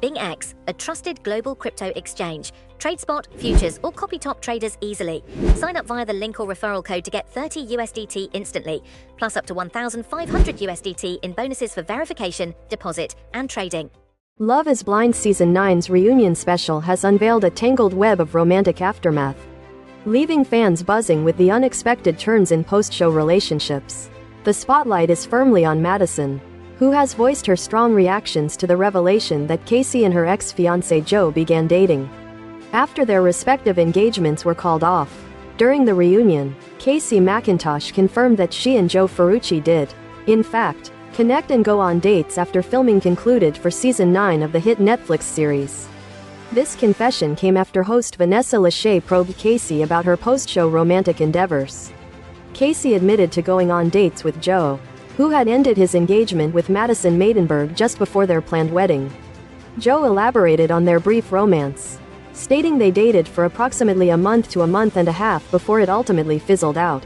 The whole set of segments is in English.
BingX, a trusted global crypto exchange. Trade spot, futures, or copy top traders easily. Sign up via the link or referral code to get 30 USDT instantly, plus up to 1,500 USDT in bonuses for verification, deposit, and trading. Love is Blind Season 9's reunion special has unveiled a tangled web of romantic aftermath, leaving fans buzzing with the unexpected turns in post-show relationships. The spotlight is firmly on Madison, who has voiced her strong reactions to the revelation that Kacie and her ex-fiancé Joe began dating after their respective engagements were called off. During the reunion, Kacie McIntosh confirmed that she and Joe Ferrucci did, in fact, connect and go on dates after filming concluded for Season 9 of the hit Netflix series. This confession came after host Vanessa Lachey probed Kacie about her post-show romantic endeavors. Kacie admitted to going on dates with Joe, who had ended his engagement with Madison Maidenberg just before their planned wedding. Joe elaborated on their brief romance, stating they dated for approximately a month to a month and a half before it ultimately fizzled out.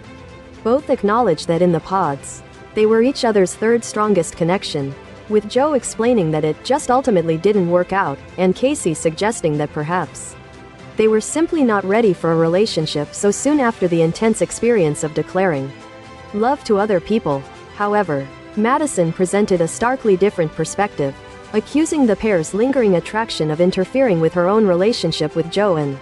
Both acknowledged that in the pods, they were each other's third strongest connection, with Joe explaining that it just ultimately didn't work out, and Kacie suggesting that perhaps they were simply not ready for a relationship so soon after the intense experience of declaring love to other people. However, Madison presented a starkly different perspective, accusing the pair's lingering attraction of interfering with her own relationship with Joe and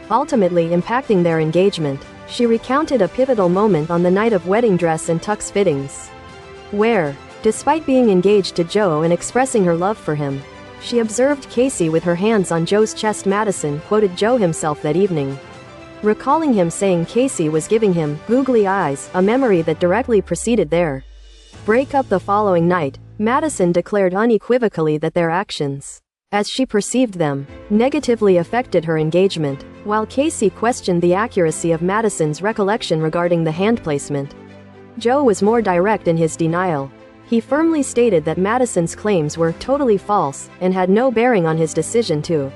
ultimately impacting their engagement. She recounted a pivotal moment on the night of wedding dress and tux fittings, where, despite being engaged to Joe and expressing her love for him, she observed Kacie with her hands on Joe's chest. Madison quoted Joe himself that evening, recalling him saying Kacie was giving him googly eyes, a memory that directly preceded their breakup the following night. Madison declared unequivocally that their actions, as she perceived them, negatively affected her engagement, while Kacie questioned the accuracy of Madison's recollection regarding the hand placement. Joe was more direct in his denial. He firmly stated that Madison's claims were totally false and had no bearing on his decision to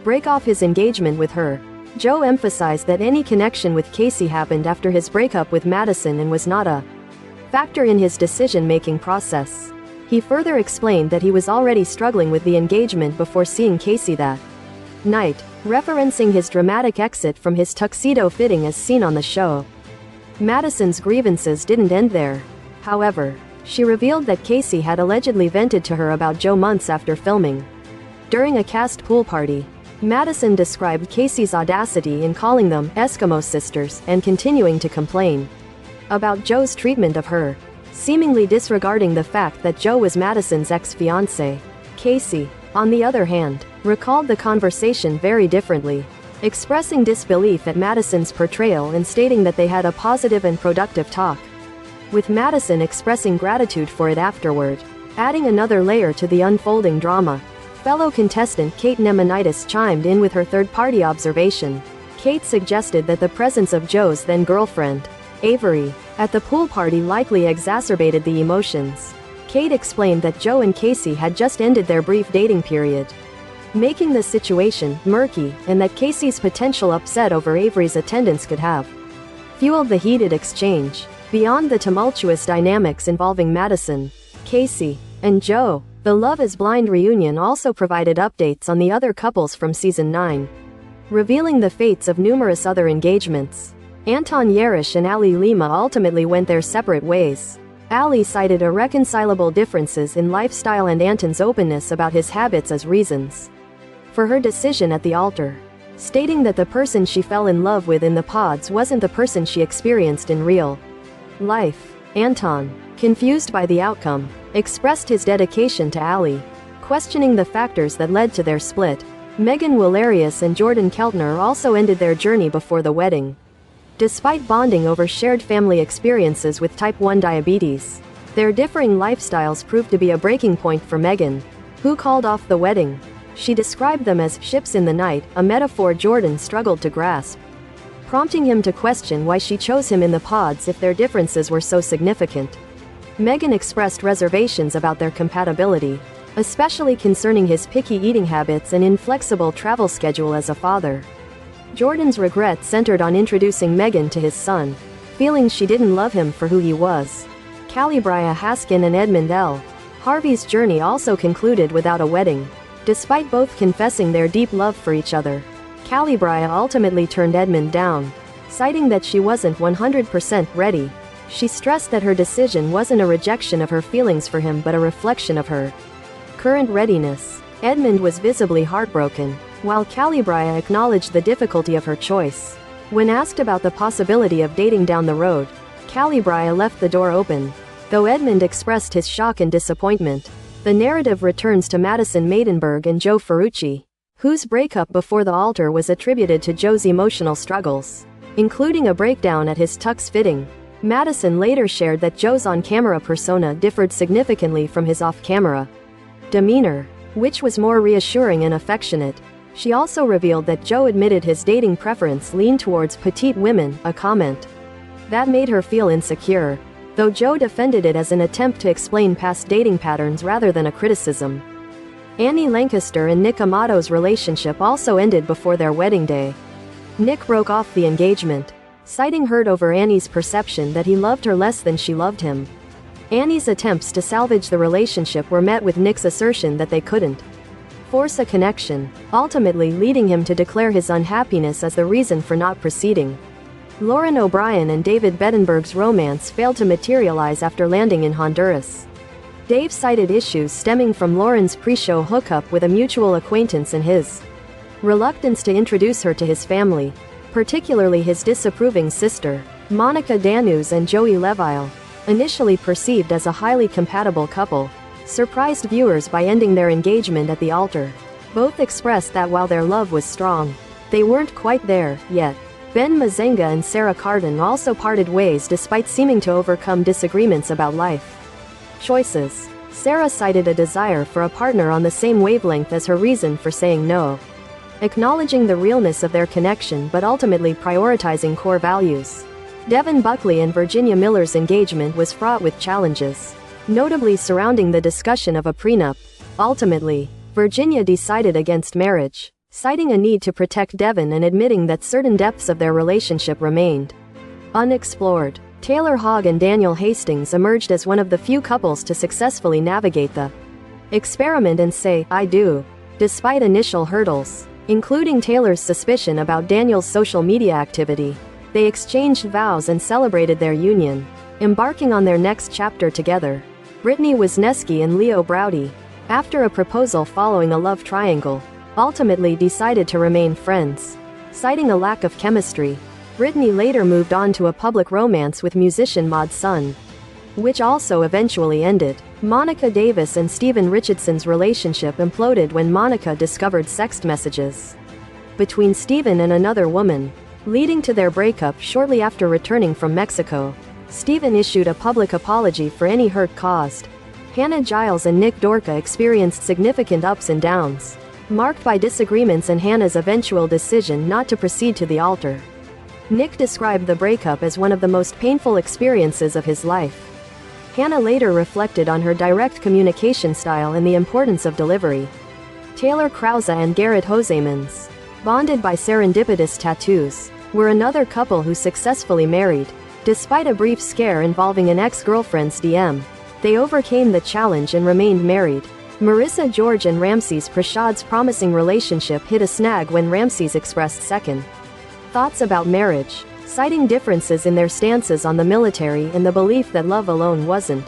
break off his engagement with her. Joe emphasized that any connection with Kacie happened after his breakup with Madison and was not a factor in his decision-making process. He further explained that he was already struggling with the engagement before seeing Kacie that night, referencing his dramatic exit from his tuxedo fitting as seen on the show. Madison's grievances didn't end there. However, she revealed that Kacie had allegedly vented to her about Joe months after filming. During a cast pool party, Madison described Kacie's audacity in calling them Eskimo sisters and continuing to complain about Joe's treatment of her, seemingly disregarding the fact that Joe was Madison's ex-fiancé. Kacie, on the other hand, recalled the conversation very differently, expressing disbelief at Madison's portrayal and stating that they had a positive and productive talk, with Madison expressing gratitude for it afterward. Adding another layer to the unfolding drama, fellow contestant Kate Nemanitis chimed in with her third-party observation. Kate suggested that the presence of Joe's then-girlfriend, Avery, at the pool party likely exacerbated the emotions. Kate explained that Joe and Kacie had just ended their brief dating period, making the situation murky, and that Kacie's potential upset over Avery's attendance could have fueled the heated exchange. Beyond the tumultuous dynamics involving Madison, Kacie, and Joe, the Love is Blind reunion also provided updates on the other couples from Season 9, revealing the fates of numerous other engagements. Anton Yerish and Ali Lima ultimately went their separate ways. Ali cited irreconcilable differences in lifestyle and Anton's openness about his habits as reasons for her decision at the altar, stating that the person she fell in love with in the pods wasn't the person she experienced in real life. Anton, confused by the outcome, expressed his dedication to Ali, questioning the factors that led to their split. Megan Willarius and Jordan Keltner also ended their journey before the wedding, despite bonding over shared family experiences with type 1 diabetes. Their differing lifestyles proved to be a breaking point for Megan, who called off the wedding. She described them as ships in the night, a metaphor Jordan struggled to grasp, prompting him to question why she chose him in the pods if their differences were so significant. Megan expressed reservations about their compatibility, especially concerning his picky eating habits and inflexible travel schedule as a father. Jordan's regret centered on introducing Megan to his son, feeling she didn't love him for who he was. Calibria Haskin and Edmund L. Harvey's journey also concluded without a wedding. despite both confessing their deep love for each other. Calibria ultimately turned Edmund down, citing that she wasn't 100% ready. She stressed that her decision wasn't a rejection of her feelings for him but a reflection of her current readiness. Edmund was visibly heartbroken, while Calibria acknowledged the difficulty of her choice. When asked about the possibility of dating down the road, Calibria left the door open, though Edmund expressed his shock and disappointment. The narrative returns to Madison Maidenberg and Joe Ferrucci, whose breakup before the altar was attributed to Joe's emotional struggles, including a breakdown at his tux fitting. Madison later shared that Joe's on-camera persona differed significantly from his off-camera demeanor, which was more reassuring and affectionate. She also revealed that Joe admitted his dating preference leaned towards petite women, a comment that made her feel insecure, though Joe defended it as an attempt to explain past dating patterns rather than a criticism. Annie Lancaster and Nick Amato's relationship also ended before their wedding day. Nick broke off the engagement, citing hurt over Annie's perception that he loved her less than she loved him. Annie's attempts to salvage the relationship were met with Nick's assertion that they couldn't force a connection, ultimately leading him to declare his unhappiness as the reason for not proceeding. Lauren O'Brien and David Bettenberg's romance failed to materialize after landing in Honduras. Dave cited issues stemming from Lauren's pre-show hookup with a mutual acquaintance and his reluctance to introduce her to his family, particularly his disapproving sister, Monica Danus and Joey Levile. Initially perceived as a highly compatible couple, surprised viewers by ending their engagement at the altar. Both expressed that while their love was strong, they weren't quite there yet. Ben Mazenga and Sarah Cardin also parted ways despite seeming to overcome disagreements about life choices. Sarah cited a desire for a partner on the same wavelength as her reason for saying no, acknowledging the realness of their connection but ultimately prioritizing core values. Devin Buckley and Virginia Miller's engagement was fraught with challenges, notably surrounding the discussion of a prenup. Ultimately, Virginia decided against marriage, citing a need to protect Devin and admitting that certain depths of their relationship remained unexplored. Taylor Hogg and Daniel Hastings emerged as one of the few couples to successfully navigate the experiment and say, "I do," despite initial hurdles, including Taylor's suspicion about Daniel's social media activity. They exchanged vows and celebrated their union, embarking on their next chapter together. Brittany Wisniewski and Leo Braudy, after a proposal following a love triangle, ultimately decided to remain friends, citing a lack of chemistry. Brittany later moved on to a public romance with musician Mod Sun, which also eventually ended. Monica Davis and Stephen Richardson's relationship imploded when Monica discovered sext messages between Stephen and another woman, leading to their breakup shortly after returning from Mexico. Stephen issued a public apology for any hurt caused. Hannah Giles and Nick Dorca experienced significant ups and downs, marked by disagreements and Hannah's eventual decision not to proceed to the altar. Nick described the breakup as one of the most painful experiences of his life. Hannah later reflected on her direct communication style and the importance of delivery. Taylor Krause and Garrett Hosemans, bonded by serendipitous tattoos, were another couple who successfully married. Despite a brief scare involving an ex-girlfriend's DM, they overcame the challenge and remained married. Marissa George and Ramses Prashad's promising relationship hit a snag when Ramses expressed second thoughts about marriage, citing differences in their stances on the military and the belief that love alone wasn't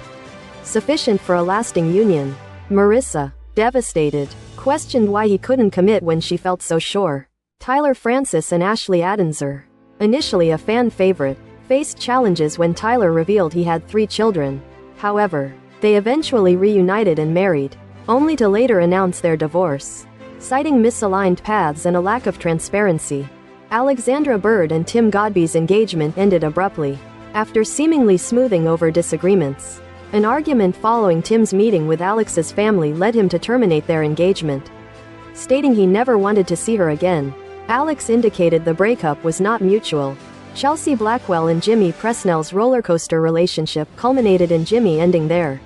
sufficient for a lasting union. Marissa, devastated, questioned why he couldn't commit when she felt so sure. Tyler Francis and Ashley Adenzer, initially a fan favorite, faced challenges when Tyler revealed he had 3 children. However, they eventually reunited and married, only to later announce their divorce, citing misaligned paths and a lack of transparency. Alexandra Bird and Tim Godby's engagement ended abruptly, after seemingly smoothing over disagreements. An argument following Tim's meeting with Alex's family led him to terminate their engagement, stating he never wanted to see her again. Alex indicated the breakup was not mutual. Chelsea Blackwell and Jimmy Presnell's rollercoaster relationship culminated in Jimmy ending their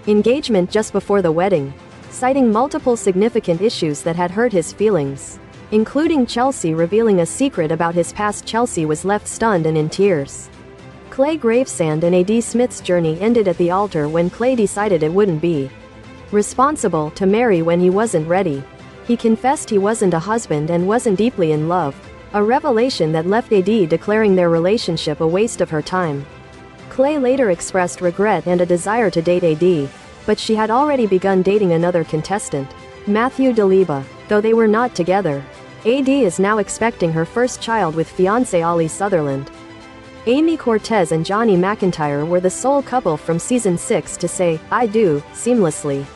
engagement just before the wedding, citing multiple significant issues that had hurt his feelings, including Chelsea revealing a secret about his past. Chelsea was left stunned and in tears. Clay Gravesand and A.D. Smith's journey ended at the altar when Clay decided it wouldn't be responsible to marry when he wasn't ready. He confessed he wasn't a husband and wasn't deeply in love, a revelation that left AD declaring their relationship a waste of her time. Clay later expressed regret and a desire to date AD, but she had already begun dating another contestant, Matthew DeLiba, though they were not together. AD is now expecting her first child with fiancé Ollie Sutherland. Amy Cortez and Johnny McIntyre were the sole couple from season 6 to say, "I do," seamlessly,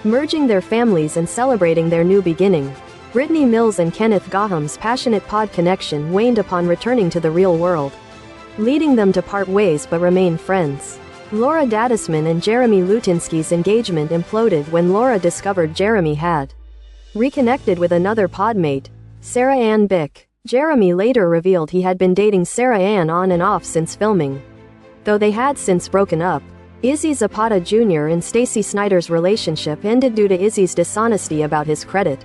merging their families and celebrating their new beginning. Brittany Mills and Kenneth Gaham's passionate pod connection waned upon returning to the real world, leading them to part ways but remain friends. Laura Dadisman and Jeremy Lutinsky's engagement imploded when Laura discovered Jeremy had reconnected with another podmate, Sarah Ann Bick. Jeremy later revealed he had been dating Sarah Ann on and off since filming, though they had since broken up. Izzy Zapata Jr. and Stacey Snider's relationship ended due to Izzy's dishonesty about his credit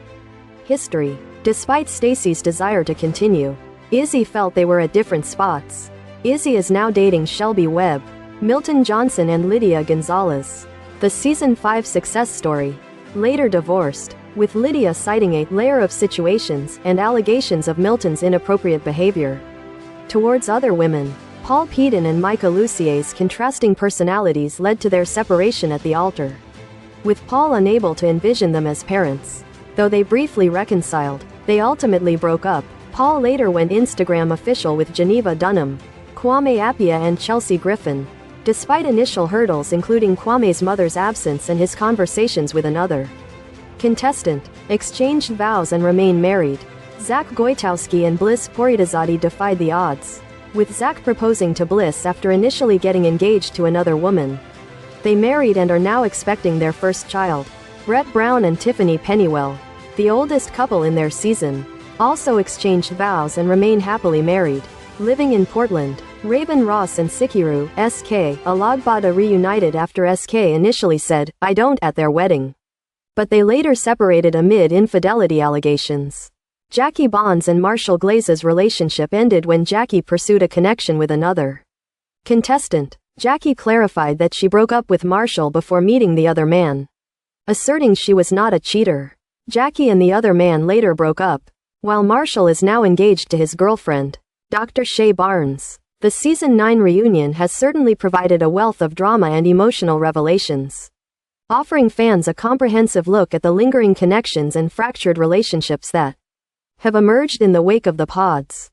history. Despite Stacey's desire to continue, Izzy felt they were at different spots. Izzy is now dating Shelby Webb, Milton Johnson and Lydia Gonzalez, the season 5 success story. Later divorced, with Lydia citing a layer of situations and allegations of Milton's inappropriate behavior towards other women. Paul Peden and Micah Lucier's contrasting personalities led to their separation at the altar, with Paul unable to envision them as parents. Though they briefly reconciled, they ultimately broke up. Paul later went Instagram official with Geneva Dunham, Kwame Appiah and Chelsea Griffin, despite initial hurdles including Kwame's mother's absence and his conversations with another contestant, exchanged vows and remain married. Zach Goitowski and Bliss Poridazadi defied the odds, with Zach proposing to Bliss after initially getting engaged to another woman. They married and are now expecting their first child. Brett Brown and Tiffany Pennywell, the oldest couple in their season, also exchanged vows and remain happily married, living in Portland. Raven Ross and Sikiru, SK, Alagbada reunited after SK initially said, "I don't" at their wedding, but they later separated amid infidelity allegations. Jackie Bonds and Marshall Glaze's relationship ended when Jackie pursued a connection with another contestant. Jackie clarified that she broke up with Marshall before meeting the other man, asserting she was not a cheater. Jackie and the other man later broke up, while Marshall is now engaged to his girlfriend, Dr. Shay Barnes. The season 9 reunion has certainly provided a wealth of drama and emotional revelations, offering fans a comprehensive look at the lingering connections and fractured relationships that have emerged in the wake of the pods.